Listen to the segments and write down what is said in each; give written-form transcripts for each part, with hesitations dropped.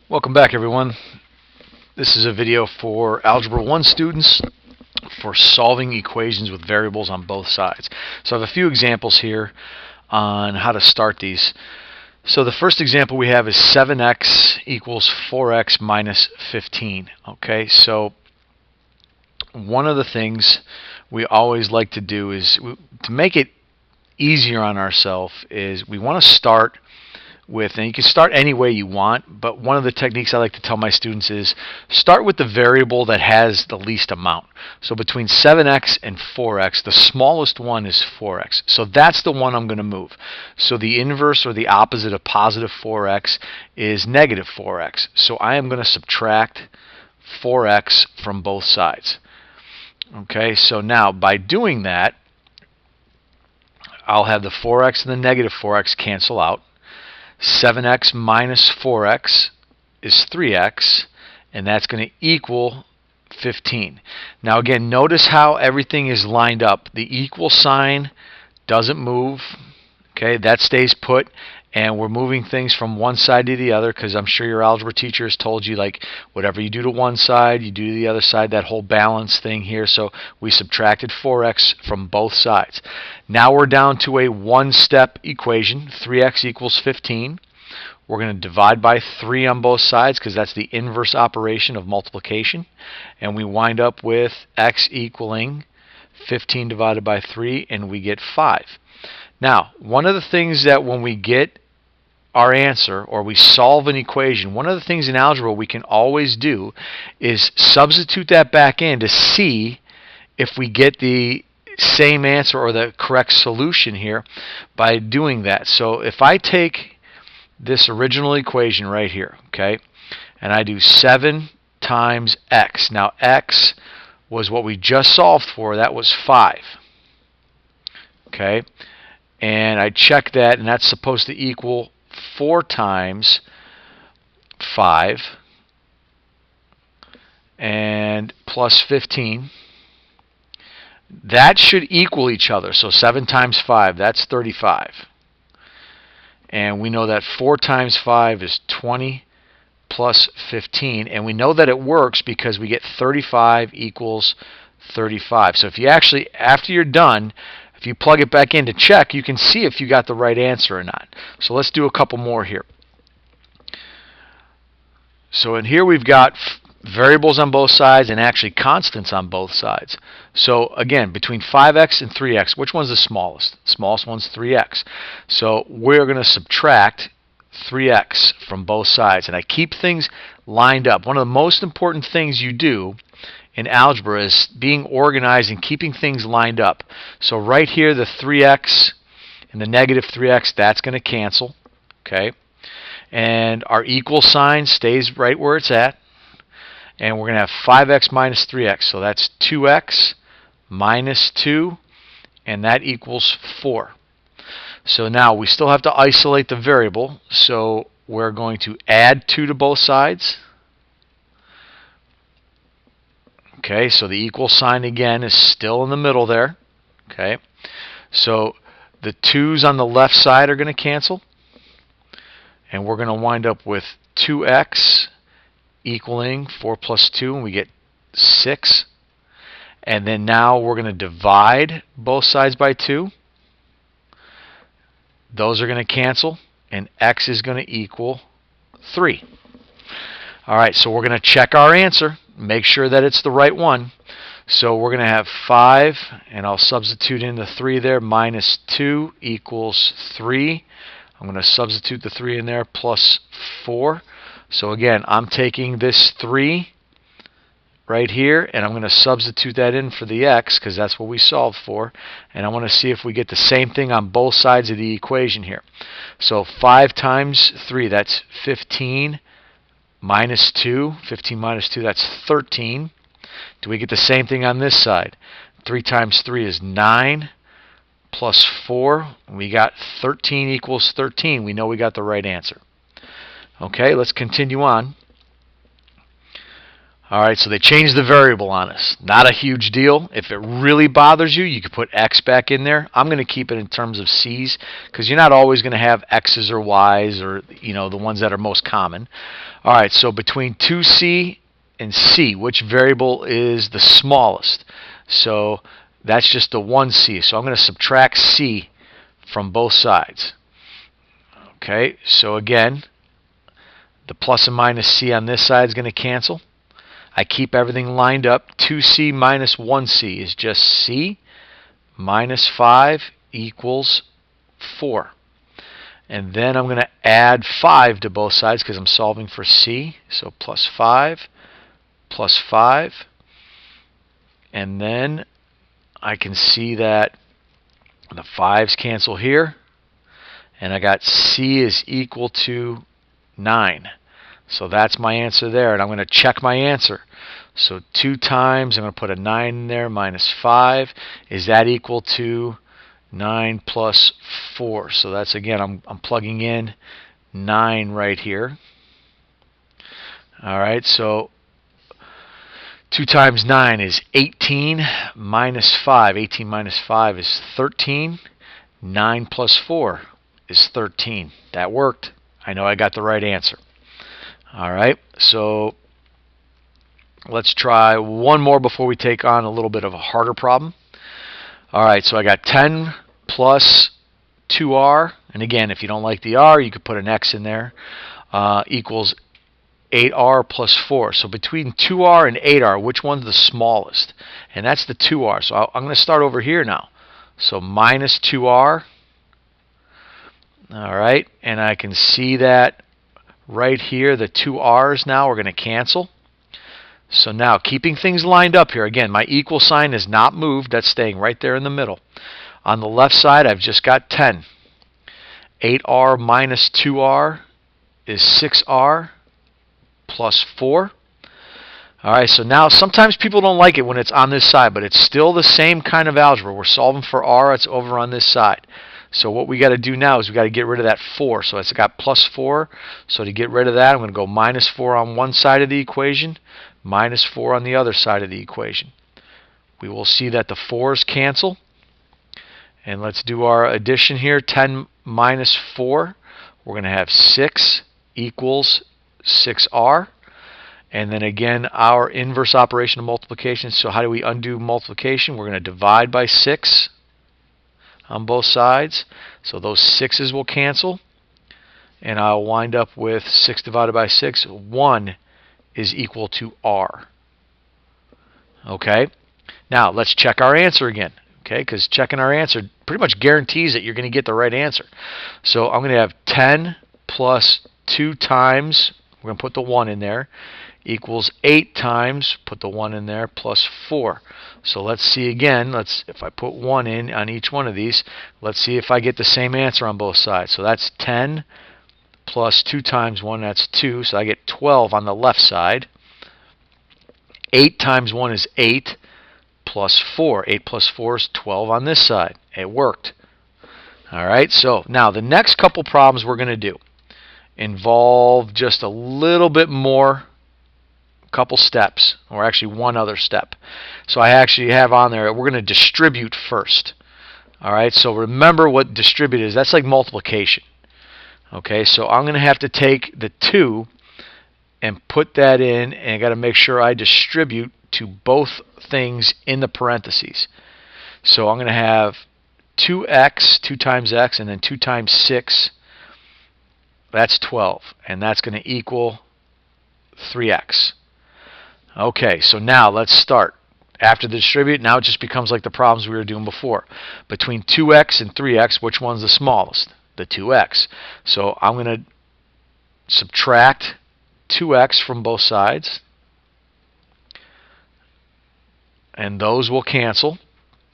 Welcome back, everyone. This is a video for Algebra 1 students for solving equations with variables on both sides. So I have a few examples here on how to start these. So the first example we have is 7x equals 4x minus 15. Okay, so one of the things we always like to do is to make it easier on ourselves is we want to start with, and you can start any way you want, but one of the techniques I like to tell my students is start with the variable that has the least amount. So between 7x and 4x, the smallest one is 4x. So that's the one I'm going to move. So the inverse or the opposite of positive 4x is negative 4x. So I am going to subtract 4x from both sides. Okay, so now by doing that, I'll have the 4x and the negative 4x cancel out. 7x minus 4x is 3x, and that's going to equal 15. Now again, notice how everything is lined up. The equal sign doesn't move. Okay, that stays put, and we're moving things from one side to the other because I'm sure your algebra teacher has told you, like, whatever you do to one side, you do to the other side, that whole balance thing here. So we subtracted 4x from both sides. Now we're down to a one-step equation. 3x equals 15. We're going to divide by 3 on both sides because that's the inverse operation of multiplication. And we wind up with x equaling 15 divided by 3, and we get 5. Now, one of the things that when we get our answer or we solve an equation, one of the things in algebra we can always do is substitute that back in to see if we get the same answer or the correct solution here by doing that. So if I take this original equation right here, okay, and I do 7 times x. Now x was what we just solved for. That was 5. Okay, and I check that, and that's supposed to equal 4 times 5 and plus 15. That should equal each other. So 7 times 5, that's 35. And we know that 4 times 5 is 20 plus 15. And we know that it works because we get 35 equals 35. So if you actually, after you're done, if you plug it back in to check, you can see if you got the right answer or not. So let's do a couple more here. So in here we've got variables on both sides and actually constants on both sides. So again, between 5x and 3x, which one's the smallest? The smallest one's 3x. So we're going to subtract 3x from both sides. And I keep things lined up. One of the most important things you do in algebra is being organized and keeping things lined up. So right here, the 3x and the negative 3x, that's going to cancel. Okay, and our equal sign stays right where it's at. And we're going to have 5x minus 3x. So that's 2x minus 2, and that equals 4. So now we still have to isolate the variable. So we're going to add 2 to both sides. Okay, so the equal sign again is still in the middle there. Okay, so the 2's on the left side are going to cancel, and we're going to wind up with 2x equaling 4 plus 2, and we get 6. And then now we're going to divide both sides by 2. Those are going to cancel, and x is going to equal 3. All right, so we're going to check our answer, make sure that it's the right one. So we're going to have 5, and I'll substitute in the 3 there, minus 2 equals 3. I'm going to substitute the 3 in there, plus 4. So again, I'm taking this 3 right here, and I'm going to substitute that in for the x, because that's what we solved for. And I want to see if we get the same thing on both sides of the equation here. So 5 times 3, that's 15 minus 2. 15 minus 2, that's 13. Do we get the same thing on this side? 3 times 3 is 9 plus 4. We got 13 equals 13. We know we got the right answer. Okay, let's continue on. All right, so they changed the variable on us. Not a huge deal. If it really bothers you, you could put x back in there. I'm going to keep it in terms of c's because you're not always going to have x's or y's or the ones that are most common. All right, so between 2c and c, which variable is the smallest? So that's just the 1c. So I'm going to subtract c from both sides. Okay, so again, the plus and minus c on this side is going to cancel. I keep everything lined up. 2c minus 1c is just c minus 5 equals 4. And then I'm going to add 5 to both sides because I'm solving for c. So plus 5 plus 5. And then I can see that the 5's cancel here. And I got c is equal to 9. So that's my answer there, and I'm going to check my answer. So 2 times, I'm going to put a 9 in there, minus 5. Is that equal to 9 plus 4? So that's, again, I'm plugging in 9 right here. All right, so 2 times 9 is 18 minus 5. 18 minus 5 is 13. 9 plus 4 is 13. That worked. I know I got the right answer. All right, so let's try one more before we take on a little bit of a harder problem. All right, so I got 10 plus 2r, and again, if you don't like the r, you could put an x in there, equals 8r plus 4. So between 2r and 8r, which one's the smallest? And that's the 2r. So I'm going to start over here now. So minus 2r. All right, and I can see that right here, the 2 r's now are going to cancel. So now, keeping things lined up here, again, my equal sign is not moved. That's staying right there in the middle. On the left side, I've just got 10. 8r minus 2r is 6r plus 4. All right, so now sometimes people don't like it when it's on this side, but it's still the same kind of algebra. We're solving for r. It's over on this side. So what we got to do now is we got to get rid of that 4. So it's got plus 4. So to get rid of that, I'm going to go minus 4 on one side of the equation, minus 4 on the other side of the equation. We will see that the 4's cancel. And let's do our addition here. 10 minus 4. We're going to have 6 equals 6r. And then again, our inverse operation of multiplication. So how do we undo multiplication? We're going to divide by 6 on both sides. So those 6's will cancel. And I'll wind up with 6 divided by 6. 1 is equal to r. Okay? Now, let's check our answer again. Okay? Because checking our answer pretty much guarantees that you're going to get the right answer. So I'm going to have 10 plus 2 times, we're going to put the 1 in there, equals 8 times, put the 1 in there, plus 4. So let's see again. If I put 1 in on each one of these, let's see if I get the same answer on both sides. So that's 10 plus 2 times 1, that's 2. So I get 12 on the left side. 8 times 1 is 8 plus 4. 8 plus 4 is 12 on this side. It worked. All right, so now the next couple problems we're going to do involve just a little bit more, couple steps, or actually one other step. So I actually have on there, we're going to distribute first. All right, so remember what distribute is. That's like multiplication. Okay, so I'm going to have to take the 2 and put that in, and I got to make sure I distribute to both things in the parentheses. So I'm going to have 2x, 2 times x, and then 2 times 6. That's 12, and that's going to equal 3x. Okay, so now let's start. After the distribute, now it just becomes like the problems we were doing before. Between 2x and 3x, which one's the smallest? The 2x. So I'm going to subtract 2x from both sides, and those will cancel.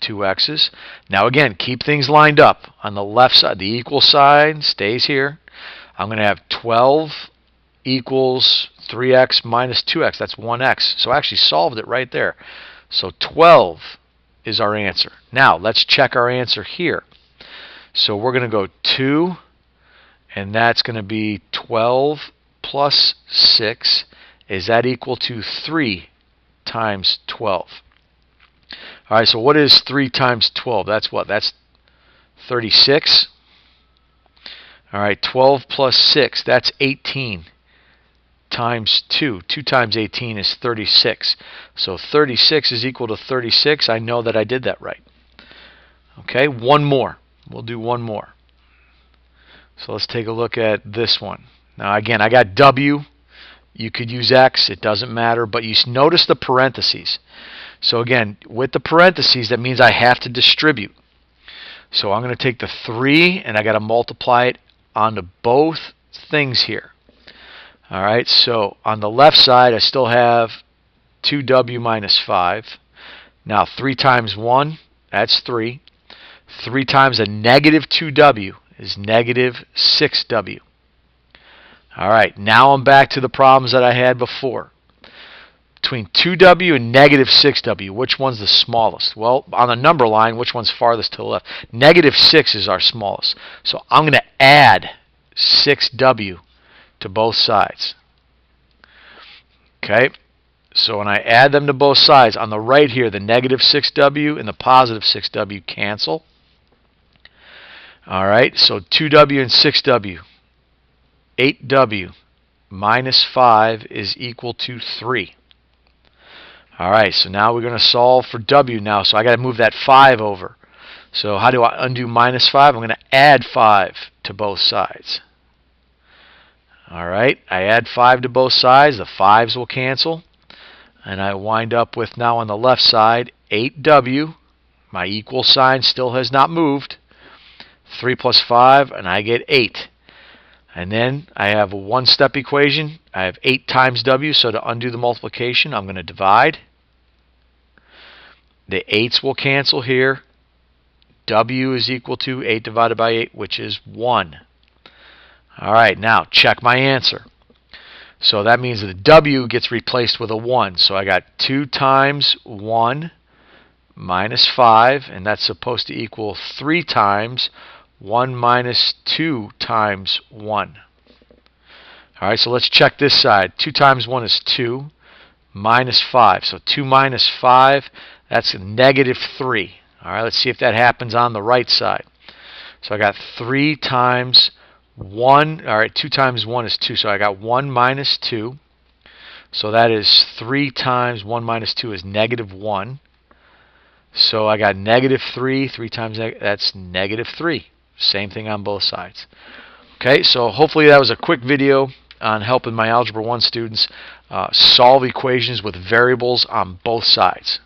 2x's. Now again, keep things lined up. On the left side, the equal sign stays here. I'm going to have 12 equals 3x minus 2x. That's 1x. So I actually solved it right there. So 12 is our answer. Now let's check our answer here. So we're going to go 2, and that's going to be 12 plus 6, is that equal to 3 times 12? All right, so what is 3 times 12? That's what? That's 36. All right, 12 plus 6, that's 18 times 2. 2 times 18 is 36. So 36 is equal to 36. I know that I did that right. Okay, one more. We'll do one more. So let's take a look at this one. Now again, I got W. You could use X. It doesn't matter. But you notice the parentheses. So again, with the parentheses, that means I have to distribute. So I'm going to take the 3 and I got to multiply it onto both things here. All right, so on the left side, I still have 2W minus 5. Now 3 times 1, that's 3. 3 times a negative 2W is negative 6W. All right, now I'm back to the problems that I had before. Between 2W and negative 6W, which one's the smallest? Well, on the number line, which one's farthest to the left? Negative 6 is our smallest. So I'm going to add 6W to both sides. Okay, so when I add them to both sides, on the right here, the negative 6W and the positive 6W cancel. All right, so 2W and 6W, 8W minus 5 is equal to 3. All right, so now we're going to solve for W now. So I got to move that 5 over. So how do I undo minus 5? I'm going to add 5 to both sides. All right, I add 5 to both sides. The 5s will cancel. And I wind up with now on the left side 8W. My equal sign still has not moved. 3 plus 5, and I get 8. And then I have a one-step equation. I have 8 times W, so to undo the multiplication, I'm going to divide. The 8's will cancel here. W is equal to 8 divided by 8, which is 1. All right, now check my answer. So that means that the W gets replaced with a 1. So I got 2 times 1 minus 5, and that's supposed to equal 3 times 1 minus 2 times 1. All right, so let's check this side. 2 times 1 is 2 minus 5. So 2 minus 5, that's a negative 3. All right, let's see if that happens on the right side. So I got 3 times 1. All right, 2 times 1 is 2. So I got 1 minus 2. So that is 3 times 1 minus 2 is negative 1. So I got negative 3. 3 times that's negative 3. Same thing on both sides. Okay, so hopefully that was a quick video on helping my Algebra 1 students solve equations with variables on both sides.